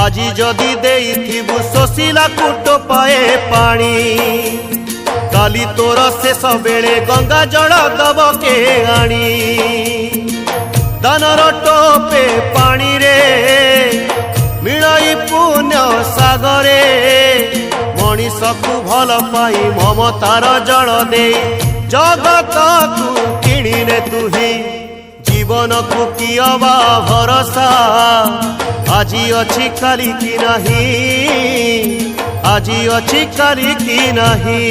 আজি যদি দেইথিবু শোষিলা কুট পায়ে পানি কালি তোর শেষ বেড়ে গঙ্গা জল দব কে আনি দানর টোপে পানি রে মিলাই পুণ্য সাগরে মଣିষকু ভাল পাই মমতার জল দে জগতকু কিଣିনে তুহি জীবনকু কি অবা ভরসা আজি অছি কালি কি নাহি আজি অছি কালি কি নাহি।